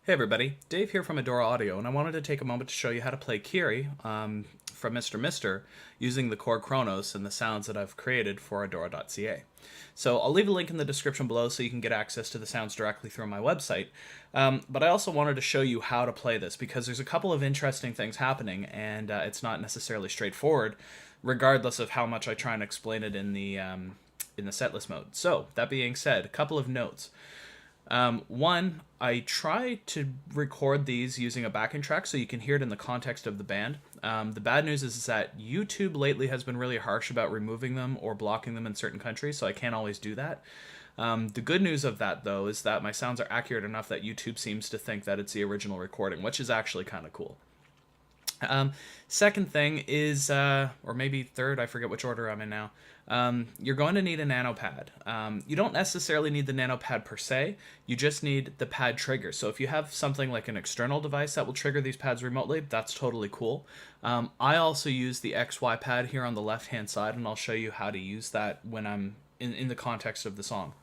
Hey everybody, Dave here from Adora Audio, and I wanted to take a moment to show you how to play Kyrie from Mr. Mister using the Korg Kronos and the sounds that I've created for Adora.ca. So I'll leave a link in the description below so you can get access to the sounds directly through my website. But I also wanted to show you how to play this because there's a couple of interesting things happening, and it's not necessarily straightforward, regardless of how much I try and explain it in the setlist mode. So that being said, a couple of notes. One, I try to record these using a backing track so you can hear it in the context of the band. The bad news is that YouTube lately has been really harsh about removing them or blocking them in certain countries, so I can't always do that. The good news of that, though, is that my sounds are accurate enough that YouTube seems to think that it's the original recording, which is actually kind of cool. Second thing is, or maybe third, I forget which order I'm in now, you're going to need a Nano Pad. You don't necessarily need the Nano Pad per se, you just need the pad trigger. So if you have something like an external device that will trigger these pads remotely, that's totally cool. I also use the XY pad here on the left hand side, and I'll show you how to use that when I'm in the context of the song.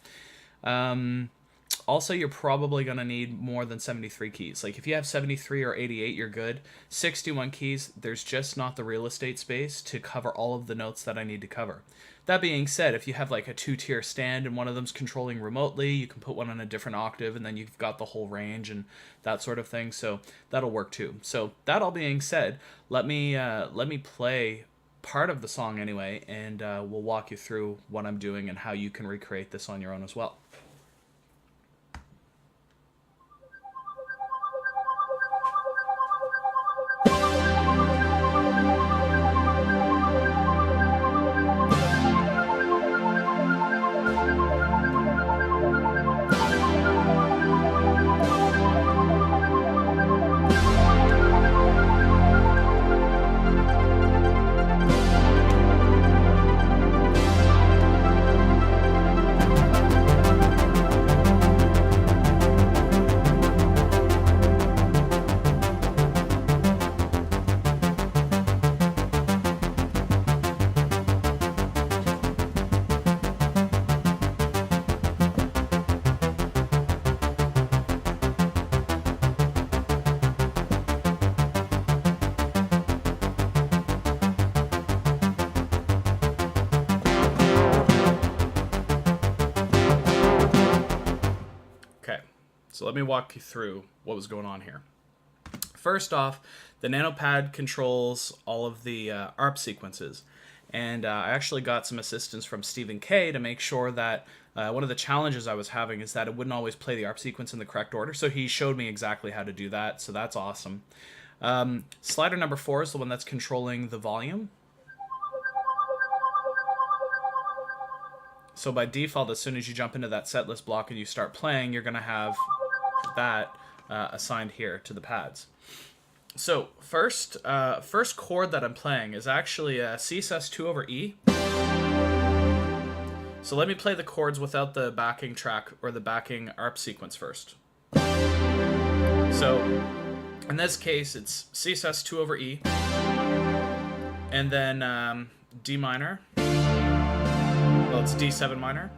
Also, you're probably going to need more than 73 keys. Like, if you have 73 or 88, you're good. 61 keys, there's just not the real estate space to cover all of the notes that I need to cover. That being said, if you have like a two-tier stand and one of them's controlling remotely, you can put one on a different octave and then you've got the whole range and that sort of thing, so that'll work too. So that all being said, let me play part of the song anyway, and we'll walk you through what I'm doing and how you can recreate this on your own as well. So let me walk you through what was going on here. First off, the Nano Pad controls all of the Arp sequences. And I actually got some assistance from Stephen K to make sure that one of the challenges I was having is that it wouldn't always play the Arp sequence in the correct order. So he showed me exactly how to do that, so that's awesome. Slider number 4 is the one that's controlling the volume. So by default, as soon as you jump into that setlist block and you start playing, you're going to have that assigned here to the pads. So first chord that I'm playing is actually a C sus2 over E. So let me play the chords without the backing track or the backing ARP sequence first. So in this case, it's C sus2 over E, and then D minor. Well, it's D7 minor,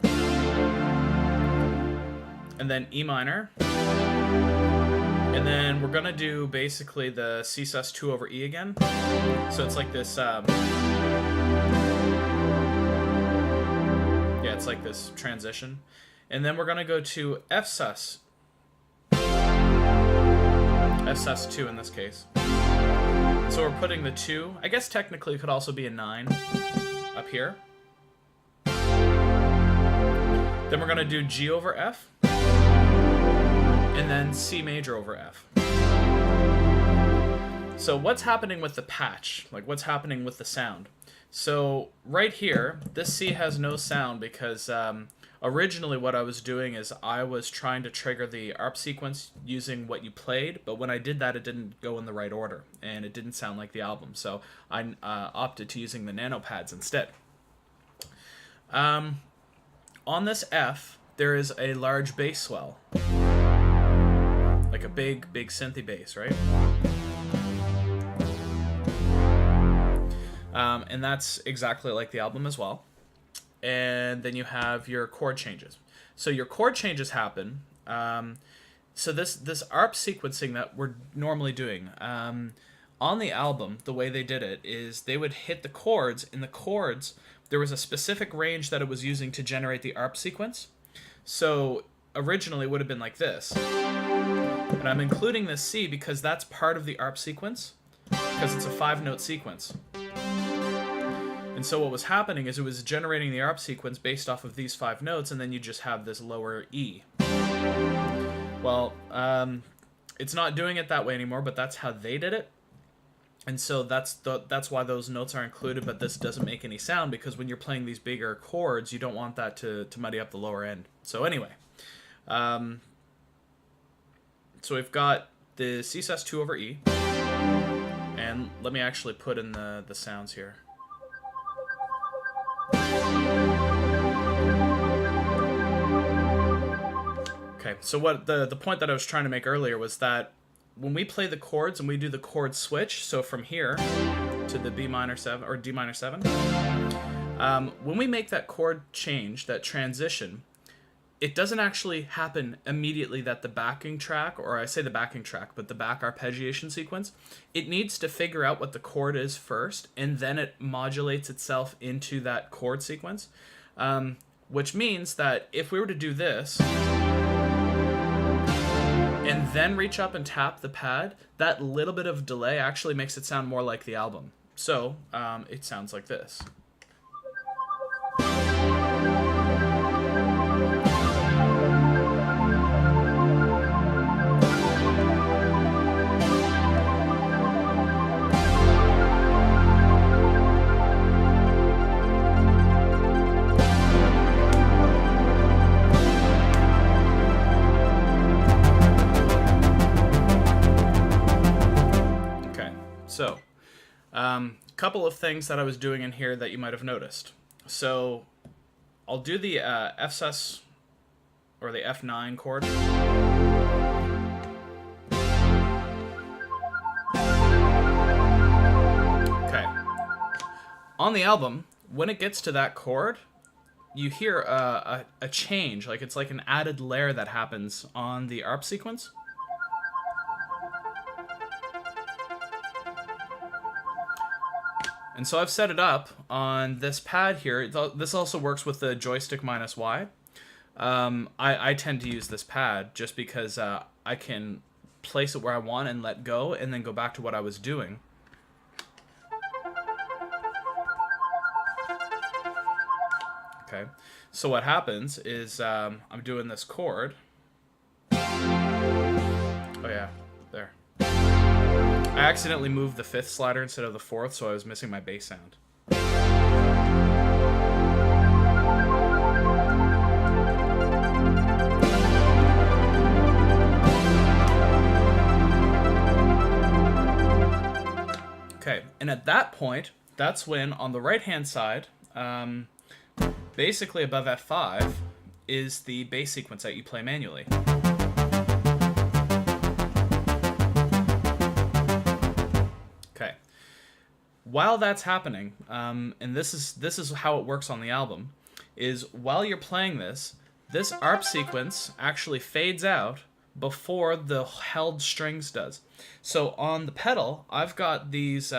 and then E minor, and then we're gonna do basically the C sus2 over E again. So it's like this, yeah, it's like this transition, and then we're gonna go to F sus2 in this case. So we're putting the 2. I guess technically it could also be a 9 up here. Then we're going to do G over F, and then C major over F. So what's happening with the patch? Like, what's happening with the sound? So right here, this C has no sound because originally what I was doing is I was trying to trigger the ARP sequence using what you played, but when I did that, it didn't go in the right order, and it didn't sound like the album. So I opted to using the Nano Pads instead. On this F, there is a large bass swell. Like a big synthy bass, right? And that's exactly like the album as well. And then you have your chord changes. So your chord changes happen So this ARP sequencing that we're normally doing, on the album, the way they did it is they would hit the chords. In the chords, there was a specific range that it was using to generate the ARP sequence. So originally it would have been like this. And I'm including this C because that's part of the ARP sequence, because it's a 5-note sequence. And so what was happening is it was generating the ARP sequence based off of these 5 notes, and then you just have this lower E. Well, it's not doing it that way anymore, but that's how they did it. And so that's why those notes are included, but this doesn't make any sound, because when you're playing these bigger chords, you don't want that to muddy up the lower end. So anyway, so we've got the C sus 2 over E, and let me actually put in the sounds here. Okay, so what the point that I was trying to make earlier was that when we play the chords and we do the chord switch, so from here to the B minor 7 or D minor 7, when we make that chord change, that transition, it doesn't actually happen immediately that the backing track, or I say the backing track, but the back arpeggiation sequence, it needs to figure out what the chord is first, and then it modulates itself into that chord sequence, which means that if we were to do this and then reach up and tap the pad, that little bit of delay actually makes it sound more like the album. So it sounds like this. So, couple of things that I was doing in here that you might have noticed. So, I'll do the F sus, or the F9 chord. Okay. On the album, when it gets to that chord, you hear a change, like it's like an added layer that happens on the ARP sequence. And so I've set it up on this pad here. This also works with the joystick -Y. I tend to use this pad just because I can place it where I want and let go, and then go back to what I was doing. Okay, so what happens is I'm doing this chord. Oh yeah, there. I accidentally moved the 5th slider instead of the 4th, so I was missing my bass sound. Okay, and at that point, that's when on the right-hand side, basically above F5, is the bass sequence that you play manually. Okay. While that's happening, and this is how it works on the album, is while you're playing this ARP sequence actually fades out before the held strings does. So on the pedal, I've got these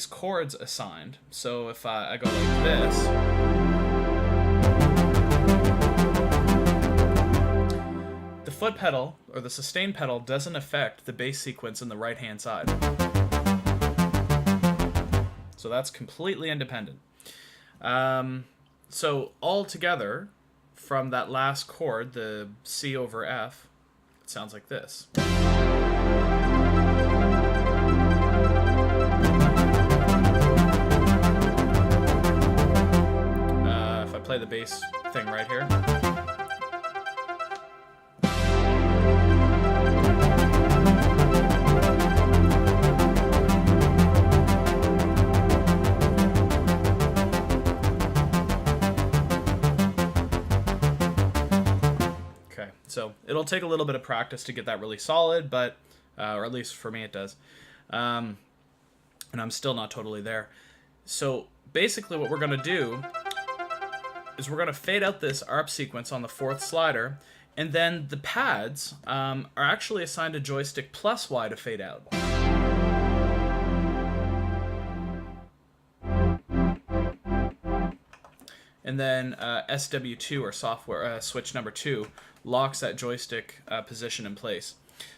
chords assigned. So if I go like this, the foot pedal or the sustain pedal doesn't affect the bass sequence in the right-hand side. So that's completely independent. So all together, from that last chord, the C over F, it sounds like this. If I play the bass thing right here. So it'll take a little bit of practice to get that really solid, but or at least for me it does. And I'm still not totally there. So basically what we're going to do is we're going to fade out this ARP sequence on the 4th slider, And then the pads are actually assigned a joystick plus Y to fade out. And then SW2, or software switch number 2, locks that joystick position in place.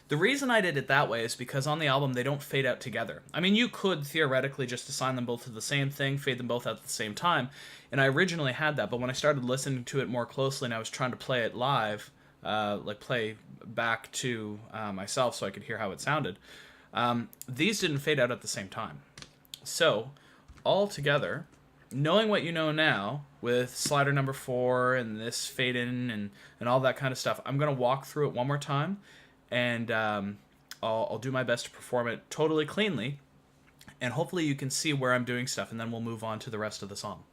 The reason I did it that way is because on the album they don't fade out together. I mean, you could theoretically just assign them both to the same thing, fade them both out at the same time, and I originally had that, but when I started listening to it more closely and I was trying to play it live, like play back to myself so I could hear how it sounded, these didn't fade out at the same time. So, all together, knowing what you know now, with slider number 4 and this fade in and all that kind of stuff, I'm going to walk through it one more time, and I'll do my best to perform it totally cleanly, and hopefully you can see where I'm doing stuff, and then we'll move on to the rest of the song.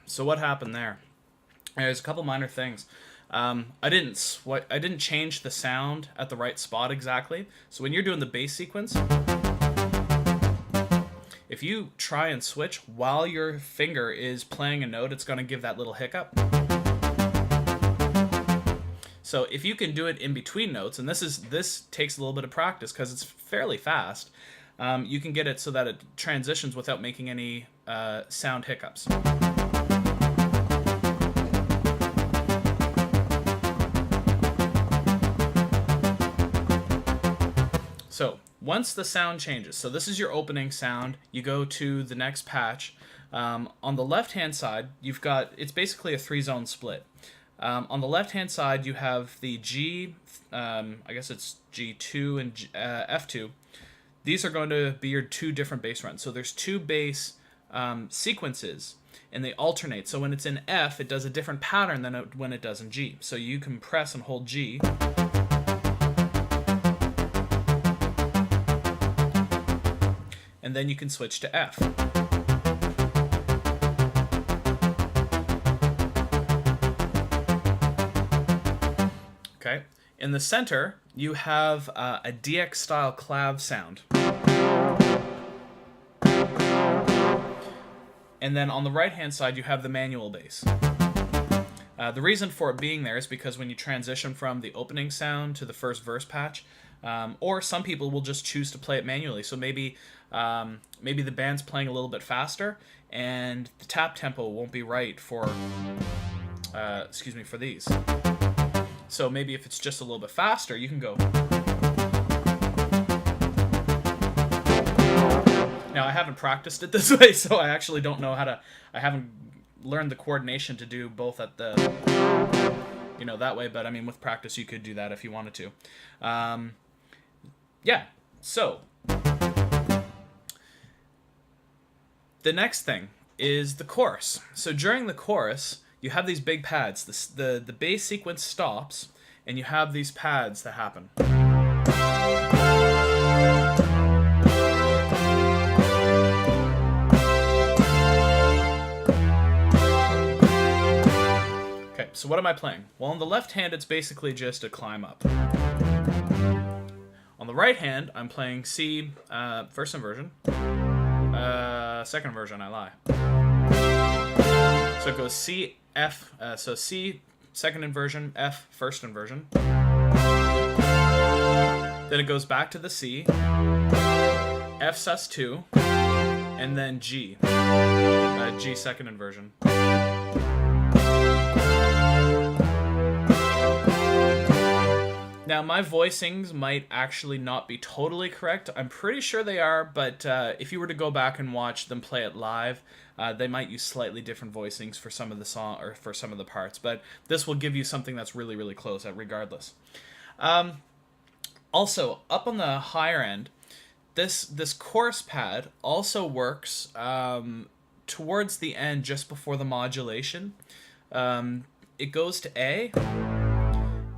So what happened there? There's a couple minor things. I didn't change the sound at the right spot exactly. So when you're doing the bass sequence, if you try and switch while your finger is playing a note, it's going to give that little hiccup. So if you can do it in between notes, and this takes a little bit of practice because it's fairly fast, you can get it so that it transitions without making any sound hiccups. So once the sound changes, so this is your opening sound, you go to the next patch. On the left-hand side, you've got, it's basically a 3-zone split. On the left-hand side, you have the G, I guess it's G2 and F2. These are going to be your 2 different bass runs. So there's 2 bass sequences, and they alternate. So when it's in F, it does a different pattern than when it does in G. So you can press and hold G. And then you can switch to F. Okay. In the center, you have a DX-style clav sound. And then on the right-hand side, you have the manual bass. The reason for it being there is because when you transition from the opening sound to the first verse patch, or some people will just choose to play it manually. So maybe the band's playing a little bit faster, and the tap tempo won't be right for for these. So maybe if it's just a little bit faster, you can go. Now I haven't practiced it this way, so I actually don't know how to. I haven't learned the coordination to do both at the, that way. But I mean, with practice, you could do that if you wanted to. Yeah. So the next thing is the chorus. So during the chorus, you have these big pads. The bass sequence stops, and you have these pads that happen. Okay, so what am I playing? Well, on the left hand, it's basically just a climb up. On the right hand, I'm playing C, first inversion. Second inversion, I lie. So it goes C, F, so C, second inversion, F, first inversion. Then it goes back to the C, F sus2, and then G, G second inversion. Now, my voicings might actually not be totally correct. I'm pretty sure they are, but if you were to go back and watch them play it live, they might use slightly different voicings for some of the song or for some of the parts. But this will give you something that's really, really close, regardless. Also, up on the higher end, this chorus pad also works towards the end, just before the modulation. It goes to A.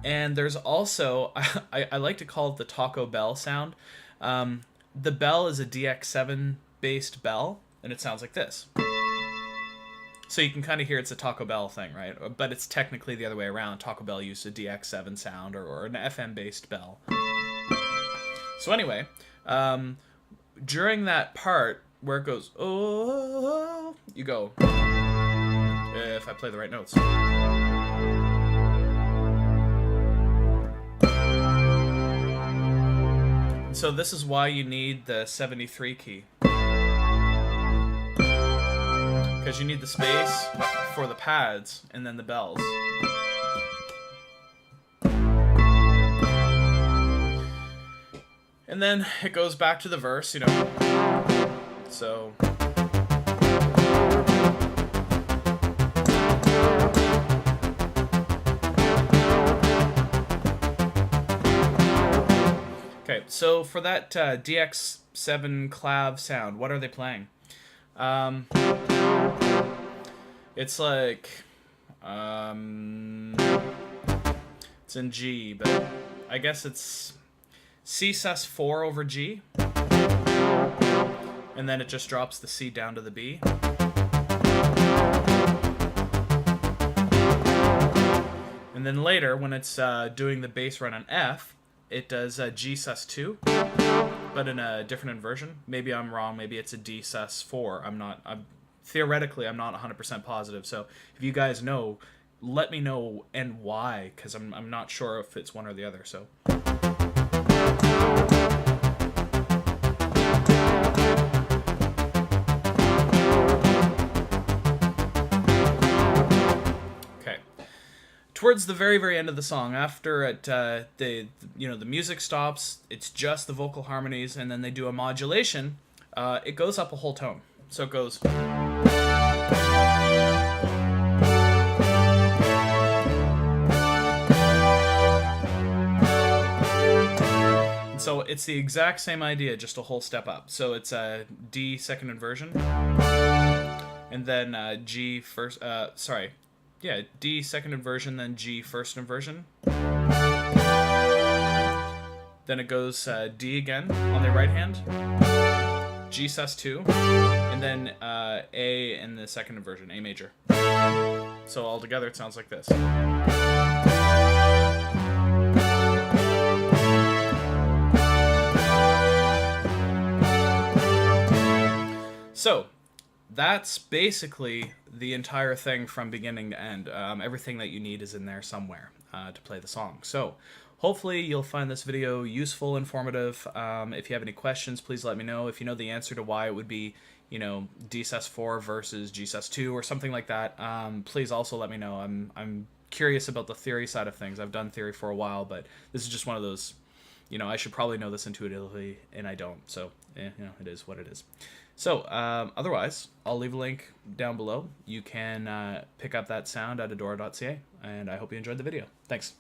And there's also, I like to call it the Taco Bell sound. The bell is a DX7 based bell, and it sounds like this. So you can kind of hear it's a Taco Bell thing, right? But it's technically the other way around. Taco Bell used a DX7 sound or an FM based bell. So anyway, during that part where it goes, oh, you go, if I play the right notes. So this is why you need the 73 key. Because you need the space for the pads and then the bells. And then it goes back to the verse, you know. So... Okay, so for that DX7 clav sound, what are they playing? It's like... it's in G, but I guess it's C sus4 over G. And then it just drops the C down to the B. And then later, when it's doing the bass run on F, it does G sus2, but in a different inversion. Maybe I'm wrong. Maybe it's a D sus4. Theoretically, I'm not 100% positive. So if you guys know, let me know and why, because I'm not sure if it's one or the other. So. Towards the very, very end of the song, after the music stops, it's just the vocal harmonies, and then they do a modulation. It goes up a whole tone, so it goes. And so it's the exact same idea, just a whole step up. So it's a D second inversion, and then G first. Yeah, D second inversion, then G first inversion. Then it goes D again on the right hand, G sus2, and then A in the second inversion, A major. So all together it sounds like this. So that's basically the entire thing from beginning to end. Everything that you need is in there somewhere to play the song. So hopefully you'll find this video useful, informative. If you have any questions, please let me know. If you know the answer to why it would be, D sus4 versus G sus2 or something like that, please also let me know. I'm curious about the theory side of things. I've done theory for a while, but this is just one of those, I should probably know this intuitively, and I don't. So, it is what it is. So, otherwise, I'll leave a link down below. You can pick up that sound at adora.ca, and I hope you enjoyed the video. Thanks.